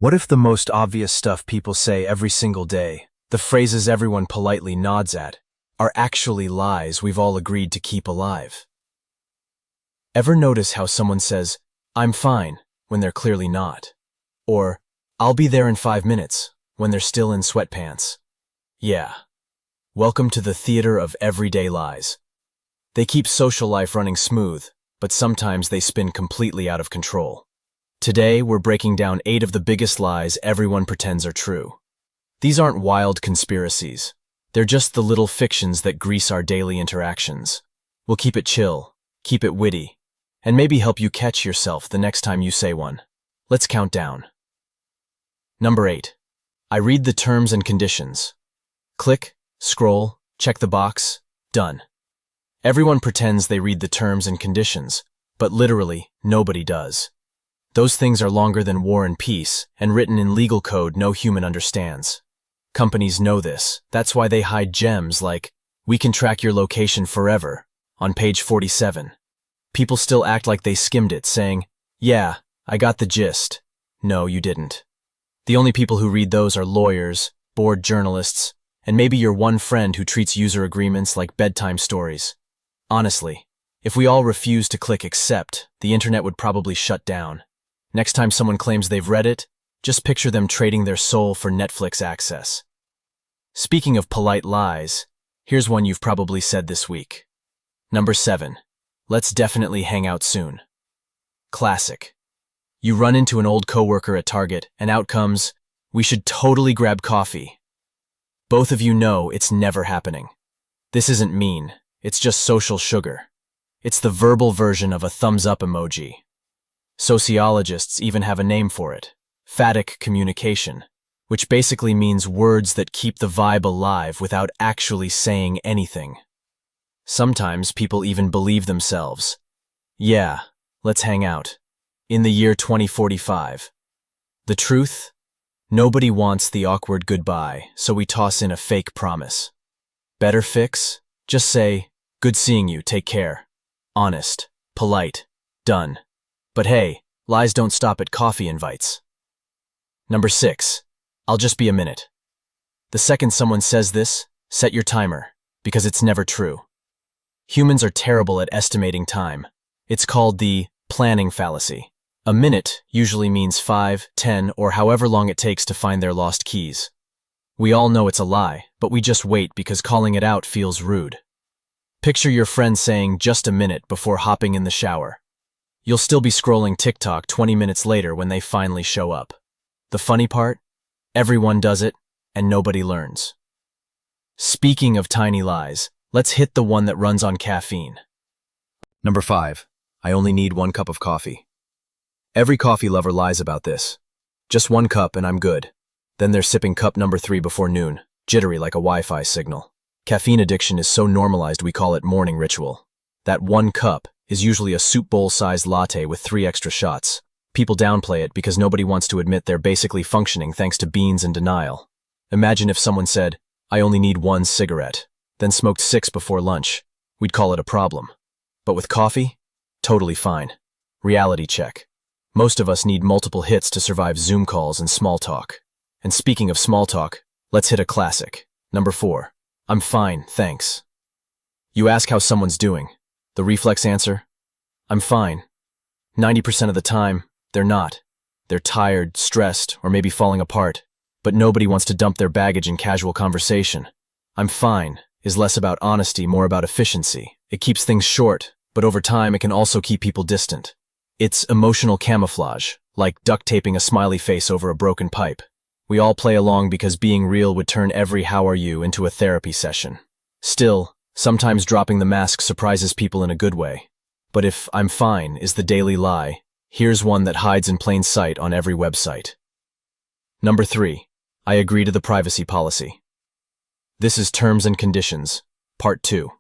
What if the most obvious stuff people say every single day, the phrases everyone politely nods at, are actually lies we've all agreed to keep alive? Ever notice how someone says, "I'm fine," when they're clearly not? Or, "I'll be there in 5 minutes," when they're still in sweatpants? Yeah. Welcome to the theater of everyday lies. They keep social life running smooth, but sometimes they spin completely out of control. Today, we're breaking down 8 of the biggest lies everyone pretends are true. These aren't wild conspiracies. They're just the little fictions that grease our daily interactions. We'll keep it chill, keep it witty, and maybe help you catch yourself the next time you say one. Let's count down. Number 8. I read the terms and conditions. Click, scroll, check the box, done. Everyone pretends they read the terms and conditions, but literally, nobody does. Those things are longer than War and Peace, and written in legal code no human understands. Companies know this. That's why they hide gems like, "We can track your location forever," on page 47. People still act like they skimmed it, saying, "Yeah, I got the gist." No, you didn't. The only people who read those are lawyers, bored journalists, and maybe your one friend who treats user agreements like bedtime stories. Honestly, if we all refused to click accept, the internet would probably shut down. Next time someone claims they've read it, just picture them trading their soul for Netflix access. Speaking of polite lies, here's one you've probably said this week. Number 7. Let's definitely hang out soon. Classic. You run into an old coworker at Target, and out comes, "We should totally grab coffee." Both of you know it's never happening. This isn't mean, it's just social sugar. It's the verbal version of a thumbs up emoji. Sociologists even have a name for it, phatic communication, which basically means words that keep the vibe alive without actually saying anything. Sometimes people even believe themselves. Yeah, let's hang out. In the year 2045. The truth? Nobody wants the awkward goodbye, so we toss in a fake promise. Better fix? Just say, "Good seeing you, take care." Honest, polite, done. But hey, lies don't stop at coffee invites. Number 6. I'll just be a minute. The second someone says this, set your timer, because it's never true. Humans are terrible at estimating time. It's called the planning fallacy. A minute usually means 5, 10, or however long it takes to find their lost keys. We all know it's a lie, but we just wait because calling it out feels rude. Picture your friend saying just a minute before hopping in the shower. You'll still be scrolling TikTok 20 minutes later when they finally show up. The funny part? Everyone does it, and nobody learns. Speaking of tiny lies, let's hit the one that runs on caffeine. Number 5. I only need 1 cup of coffee. Every coffee lover lies about this. Just 1 cup and I'm good. Then they're sipping cup number 3 before noon, jittery like a Wi-Fi signal. Caffeine addiction is so normalized we call it morning ritual. That 1 cup is usually a soup bowl-sized latte with 3 extra shots. People downplay it because nobody wants to admit they're basically functioning thanks to beans and denial. Imagine if someone said, "I only need 1 cigarette," then smoked 6 before lunch. We'd call it a problem. But with coffee? Totally fine. Reality check. Most of us need multiple hits to survive Zoom calls and small talk. And speaking of small talk, let's hit a classic. Number 4. I'm fine, thanks. You ask how someone's doing. The reflex answer? I'm fine. 90% of the time, they're not. They're tired, stressed, or maybe falling apart. But nobody wants to dump their baggage in casual conversation. I'm fine is less about honesty, more about efficiency. It keeps things short, but over time it can also keep people distant. It's emotional camouflage, like duct taping a smiley face over a broken pipe. We all play along because being real would turn every "how are you" into a therapy session. Still, sometimes dropping the mask surprises people in a good way. But if "I'm fine" is the daily lie, here's one that hides in plain sight on every website. Number 3. I agree to the privacy policy. This is Terms and Conditions, Part 2.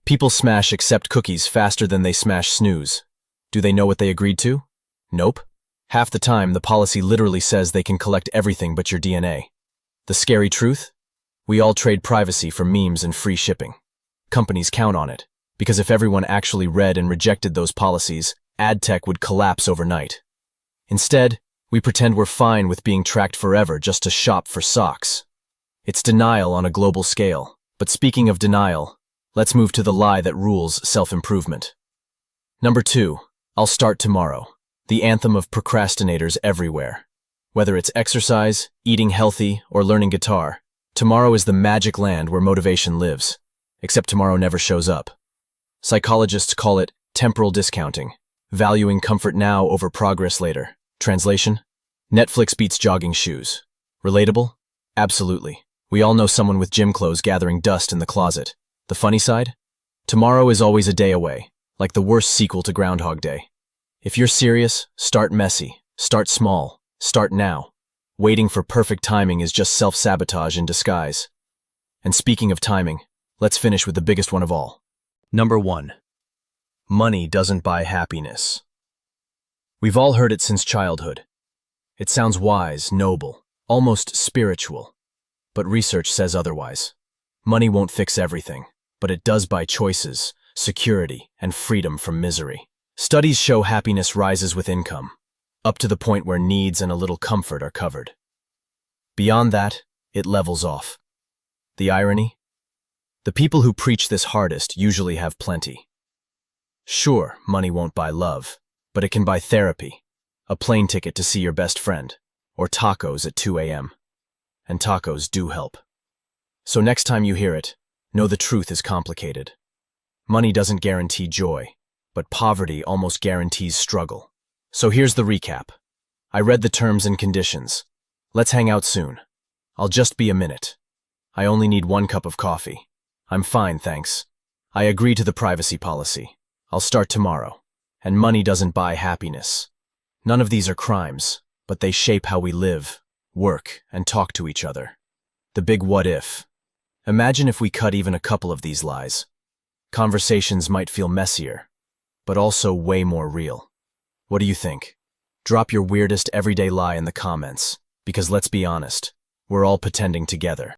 People smash accept cookies faster than they smash snooze. Do they know what they agreed to? Nope. Half the time, the policy literally says they can collect everything but your DNA. The scary truth? We all trade privacy for memes and free shipping. Companies count on it, because if everyone actually read and rejected those policies, ad tech would collapse overnight. Instead, We pretend we're fine with being tracked forever just to shop for socks. It's denial on a global scale. But speaking of denial, let's move to the lie that rules self-improvement. Number 2, I'll start tomorrow. The anthem of procrastinators everywhere. Whether it's exercise, eating healthy, or learning guitar, tomorrow is the magic land where motivation lives. Except tomorrow never shows up. Psychologists call it temporal discounting, valuing comfort now over progress later. Translation? Netflix beats jogging shoes. Relatable? Absolutely. We all know someone with gym clothes gathering dust in the closet. The funny side? Tomorrow is always a day away, like the worst sequel to Groundhog Day. If you're serious, start messy, start small, start now. Waiting for perfect timing is just self-sabotage in disguise. And speaking of timing, let's finish with the biggest one of all. Number 1. Money doesn't buy happiness. We've all heard it since childhood. It sounds wise, noble, almost spiritual. But research says otherwise. Money won't fix everything, but it does buy choices, security, and freedom from misery. Studies show happiness rises with income, up to the point where needs and a little comfort are covered. Beyond that, it levels off. The irony? The people who preach this hardest usually have plenty. Sure, money won't buy love, but it can buy therapy, a plane ticket to see your best friend, or tacos at 2 a.m. And tacos do help. So next time you hear it, know the truth is complicated. Money doesn't guarantee joy, but poverty almost guarantees struggle. So here's the recap. I read the terms and conditions. Let's hang out soon. I'll just be a minute. I only need 1 cup of coffee. I'm fine, thanks. I agree to the privacy policy. I'll start tomorrow. And money doesn't buy happiness. None of these are crimes, but they shape how we live, work, and talk to each other. The big what if. Imagine if we cut even a couple of these lies. Conversations might feel messier, but also way more real. What do you think? Drop your weirdest everyday lie in the comments, because let's be honest, we're all pretending together.